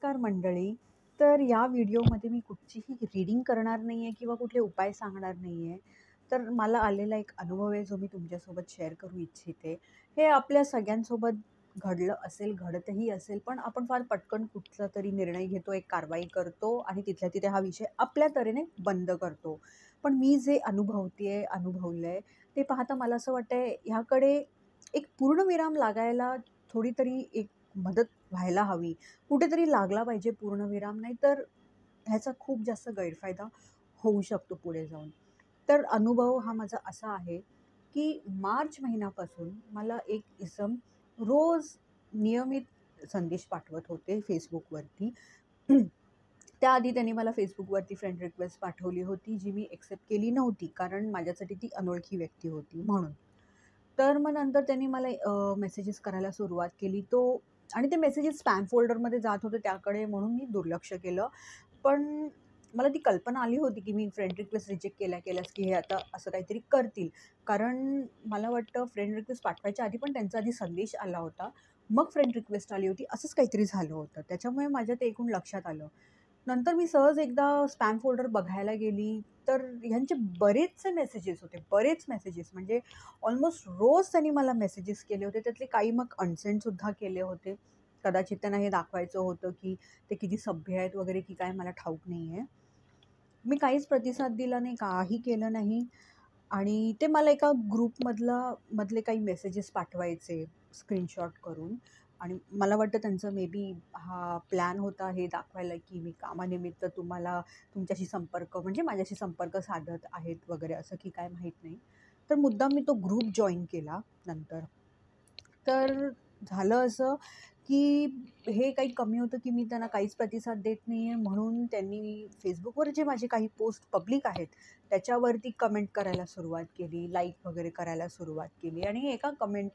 नमस्कार मंडळी. तर या व्हिडिओमध्ये मी कुठचीही रीडिंग करणार नाही आहे किंवा कुठले उपाय सांगणार नाही आहे. तर मला आलेला एक अनुभव आहे जो मी तुमच्यासोबत शेअर करू इच्छिते. हे आपल्या सगळ्यांसोबत घडलं असेल, घडतही असेल, पण आपण फार पटकन कुठचा तरी निर्णय घेतो, एक कारवाई करतो आणि तिथल्या तिथे हा विषय आपल्या तऱ्हेने बंद करतो. पण मी जे अनुभवतीये, अनुभवलंय ते पाहता मला असं वाटतंय ह्याकडे एक पूर्णविराम लागायला थोडी तरी एक मदत व्हायला हवी. कुठेतरी लागला पाहिजे पूर्णविराम, नाहीतर ह्याचा खूप जास्त गैरफायदा होऊ शकतो पुढे जाऊन. तर अनुभव हा माझा असा आहे, की मार्च महिन्यापासून मला एक इसम रोज नियमित संदेश पाठवत होते Facebookवरती. त्याआधी त्यांनी मला Facebookवरती फ्रेंड रिक्वेस्ट पाठवली होती, जी मी एक्सेप्ट केली नव्हती, कारण माझ्यासाठी ती अनोळखी व्यक्ती होती म्हणून. तर मग नंतर त्यांनी मला मेसेजेस करायला सुरुवात केली. आणि ते मेसेजेस स्पॅम फोल्डरमध्ये जात होते त्याकडे, म्हणून मी दुर्लक्ष केलं. पण मला ती कल्पना आली होती, की मी फ्रेंड रिक्वेस्ट रिजेक्ट केल्यास, की हे आता असं काहीतरी करतील. कारण मला वाटतं फ्रेंड रिक्वेस्ट पाठवायच्या आधी पण त्यांचा आधी संदेश आला होता. मग फ्रेंड रिक्वेस्ट आली होती. असंच काहीतरी झालं होतं. त्याच्यामुळे माझ्या ते एकूण लक्षात आलं. नंतर मी सहज एकदा स्पॅम फोल्डर बघायला गेली, तर ह्यांचे बरेचसे मेसेजेस होते. बरेच मेसेजेस म्हणजे ऑलमोस्ट रोज त्यांनी मला मेसेजेस केले होते. त्यातले काही मग अनसेंडसुद्धा केले होते. कदाचित त्यांना हे दाखवायचं होतं, की ते किती सभ्य आहेत वगैरे की काय मला ठाऊक नाही आहे. मी काहीच प्रतिसाद दिला नाही, काही केलं नाही आणि ते मला एका मधले काही मेसेजेस पाठवायचे स्क्रीनशॉट करून आणि मला वाटतं त्यांचं मे बी हा प्लॅन होता हे दाखवायला, की मी कामानिमित्त तुमच्याशी संपर्क म्हणजे माझ्याशी संपर्क साधत आहेत वगैरे असं की काय माहीत नाही. तर मुद्दाम मी तो ग्रुप जॉइन केला नंतर. तर झालं असं, की हे काही कमी होतं, की मी त्यांना काहीच प्रतिसाद देत नाही आहे म्हणून त्यांनी Facebookवर जे माझे काही पोस्ट पब्लिक आहेत, त्याच्यावरती कमेंट करायला सुरुवात केली, लाईक वगैरे करायला सुरुवात केली आणि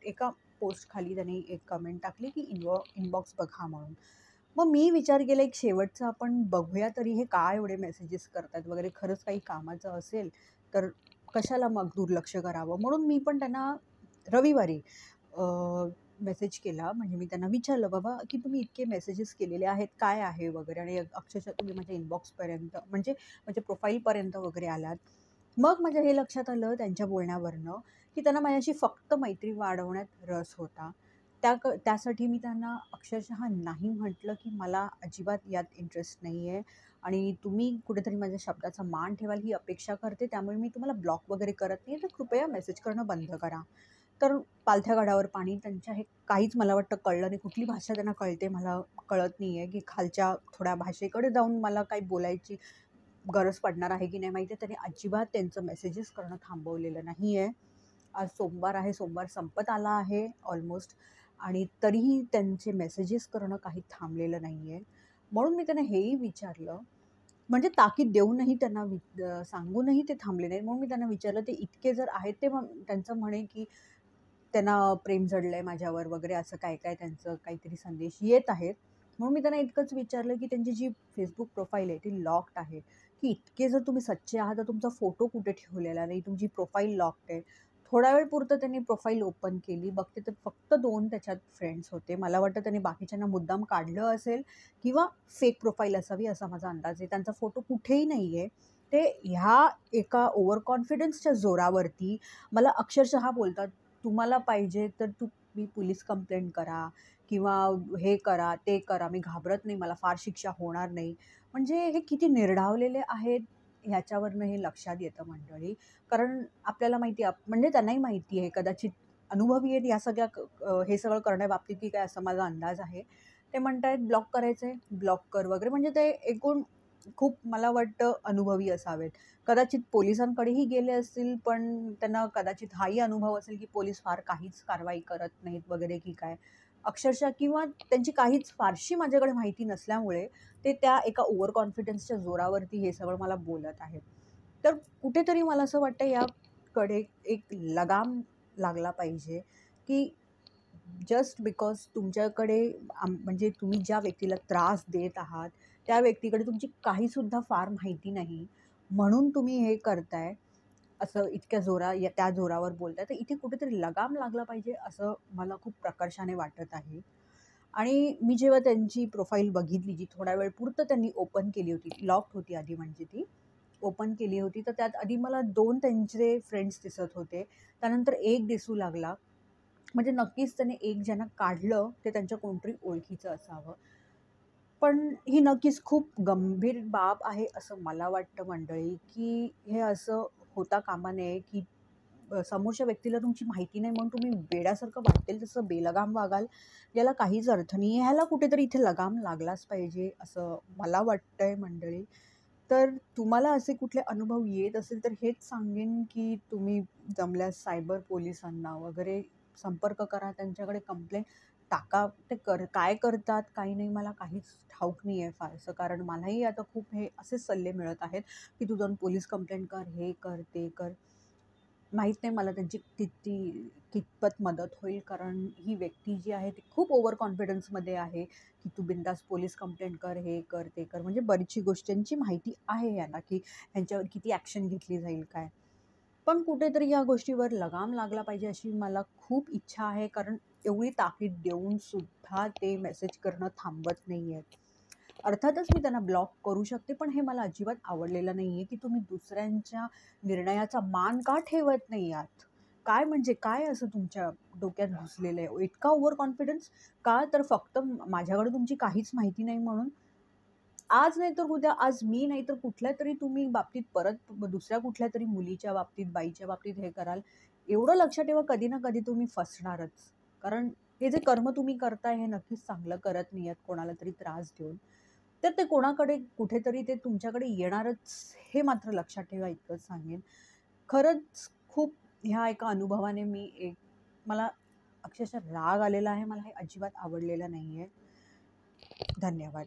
एका पोस्टखाली त्यांनी एक कमेंट टाकली, की इनबॉक्स बघा म्हणून. मग मी विचार केला एक शेवटचा आपण बघूया तरी हे का एवढे मेसेजेस करतायत वगैरे, खरंच काही कामाचं असेल, तर कशाला मग दुर्लक्ष करावं? म्हणून मी पण त्यांना रविवारी मेसेज केला. म्हणजे मी त्यांना विचारलं, "बाबा, की तुम्ही इतके मेसेजेस केलेले आहेत, काय आहे?" वगैरे आणि अक्षरशः तुम्ही माझ्या इनबॉक्सपर्यंत म्हणजे माझ्या प्रोफाईलपर्यंत वगैरे आलात. मग माझ्या हे लक्षात आलं त्यांच्या बोलण्यावरनं, की त्यांना माझ्याशी फक्त मैत्री वाढवण्यात रस होता. त्यासाठी मी त्यांना अक्षरशः नाही म्हटलं, की मला अजिबात यात इंटरेस्ट नाही आहे आणि तुम्ही कुठेतरी माझ्या शब्दाचा मान ठेवाल ही अपेक्षा करते. त्यामुळे मी तुम्हाला ब्लॉक वगैरे करत नाही, तर कृपया मेसेज करणं बंद करा. तर पालथ्या गडावर पाणी त्यांच्या हे काहीच मला वाटतं कळलं नाही. कुठली भाषा त्यांना कळते मला कळत नाही आहे, की खालच्या थोड्या भाषेकडे जाऊन मला काही बोलायची गरज पडणार आहे की नाही माहिती आहे. त्यांनी अजिबात त्यांचं मेसेजेस करणं थांबवलेलं नाही आहे. आज सोमवार आहे, सोमवार संपत आला आहे ऑलमोस्ट आणि तरीही त्यांचे मेसेजेस करणं काही थांबलेलं नाही आहे. म्हणून मी त्यांना हेही विचारलं, म्हणजे ताकीद देऊनही त्यांना सांगूनही ते थांबले नाहीत. म्हणून मी त्यांना विचारलं, "ते इतके जर आहेत ते मग त्यांचं म्हणे की त्यांना प्रेम जडलंय माझ्यावर वगैरे असं काय-काय त्यांचं काहीतरी संदेश येत आहेत. म्हणून मी त्यांना इतकंच विचारलं, की त्यांची जी Facebook प्रोफाईल आहे ती लॉक्ड आहे, की इतके जर तुम्ही सच्चे आहात तर तुमचा फोटो कुठे ठेवलेला नाही, तुमची प्रोफाईल लॉक्ड आहे. थोड्या वेळपुरतं त्यांनी प्रोफाईल ओपन केली. बघते तर फक्त 2 त्याच्यात फ्रेंड्स होते. मला वाटतं त्यांनी बाकीच्यांना मुद्दाम काढलं असेल किंवा फेक प्रोफाईल असावी असा माझा अंदाज आहे. त्यांचा फोटो कुठेही नाहीये. ते ह्या एका ओव्हर कॉन्फिडन्सच्या जोरावरती मला अक्षरशः बोलतात, "तुम्हाला पाहिजे तर तुम्ही पोलीस कंप्लेंट करा किंवा हे करा, ते करा. मी घाबरत नाही. मला फार शिक्षा होणार नाही." म्हणजे हे किती निर्ढावलेले आहेत ह्याच्यावरनं हे लक्षात येतं मंडळी. कारण आपल्याला माहिती आहे म्हणजे त्यांनाही माहिती आहे कदाचित अनुभवी आहेत या हे सगळं करण्याबाबतीत की काय असा माझा अंदाज आहे. ते म्हणतायत ब्लॉक करायचंय, ब्लॉक कर वगैरे म्हणजे ते एकूण खूप मला वाटतं अनुभवी असावेत. कदाचित पोलिसांकडेही गेले असतील, पण त्यांना कदाचित हाही अनुभव असेल, की पोलीस फार काहीच कारवाई करत नाहीत वगैरे की काय. अक्षरशः किंवा त्यांची काहीच फारशी माझ्याकडे माहिती नसल्यामुळे ते त्या एका ओव्हर कॉन्फिडन्सच्या जोरावरती हे सगळं मला बोलत आहेत. तर कुठेतरी मला असं वाटतं याकडे एक लगाम लागला पाहिजे, की जस्ट बिकॉज तुमच्याकडे म्हणजे तुम्ही ज्या व्यक्तीला त्रास देत आहात, त्या व्यक्तीकडे तुमची काहीसुद्धा फार माहिती नाही. म्हणून तुम्ही हे करताय, असं इतक्या त्या जोरावर बोलताय. तर इथे कुठेतरी लगाम लागला पाहिजे, असं मला खूप प्रकर्षाने वाटत आहे. आणि मी जेव्हा त्यांची प्रोफाईल बघितली, जी थोड्या वेळ पुरतं त्यांनी ओपन केली होती, लॉक्ड होती आधी म्हणजे ती, ओपन केली होती, तर त्यात आधी मला 2 त्यांचे फ्रेंड्स दिसत होते. त्यानंतर एक दिसू लागला. म्हणजे नक्कीच त्याने एक ज्यांना काढलं ते त्यांच्या कोणतरी ओळखीचं असावं. पण ही नक्कीच खूप गंभीर बाब आहे असं मला वाटतं मंडळी, की हे असं होता कामा नये, की समोरच्या व्यक्तीला तुमची माहिती नाही म्हणून तुम्ही वेड्यासारखं वाटेल तसं बेलगाम वागाल, याला काहीच अर्थ नाही आहे. ह्याला कुठेतरी इथे लगाम लागलाच पाहिजे असं मला वाटतंय मंडळी. तर तुम्हाला असे कुठले अनुभव येत असेल तर हेच सांगेन, की तुम्ही जमल्यास सायबर पोलिसांना वगैरे संपर्क करा, त्यांच्याकडे कंप्लेंट टाका. ते काय करतात, काही नाही मला काहीच ठाऊक नाही आहे फारसं. कारण मलाही आता खूप हे असेच सल्ले मिळत आहेत, की "तू जाऊन पोलीस कंप्लेंट कर, हे कर, ते कर." माहीत नाही मला त्यांची कितपत मदत होईल. कारण ही व्यक्ती जी आहे ती खूप ओव्हर कॉन्फिडन्समध्ये आहे, की "तू बिनधास्त पोलीस कंप्लेंट कर, हे कर, ते कर." म्हणजे बरीचशी गोष्टींची माहिती आहे यांना, की ह्यांच्यावर किती ॲक्शन घेतली जाईल, काय. पण कुठेतरी या गोष्टीवर लगाम लागला पाहिजे अशी मला खूप इच्छा आहे. कारण एवढी ताकीद देऊन सुद्धा ते मेसेज करणं थांबत नाहीयेत. अर्थातच मी त्यांना ब्लॉक करू शकते, पण हे मला अजिबात आवडलेलं नाहीये, की तुम्ही दुसऱ्यांच्या निर्णयाचा मान का ठेवत नाही आहात? काय म्हणजे काय असं तुमच्या डोक्यात घुसलेलं आहे? इतका ओव्हर कॉन्फिडन्स का? तर फक्त माझ्याकडे तुमची काहीच माहिती नाही म्हणून? आज नाही तर उद्या, आज मी नाही तर कुठल्यातरी तुम्ही बाबतीत परत दुसऱ्या कुठल्यातरी मुलीच्या बाबतीत, बाईच्या बाबतीत हे कराल. एवढं लक्षात ठेवा कधी ना कधी तुम्ही फसणारच. कारण हे जे कर्म तुम्ही करताय हे नक्कीच चांगलं करत नाही आहात कोणाला तरी त्रास देऊन. तर ते कोणाकडे कुठेतरी ते तुमच्याकडे येणारच हे मात्र लक्षात ठेवा इतकंच सांगेन. खरंच खूप ह्या एका अनुभवाने मला अक्षरशः राग आलेला आहे. मला हे अजिबात आवडलेलं नाहीये. धन्यवाद.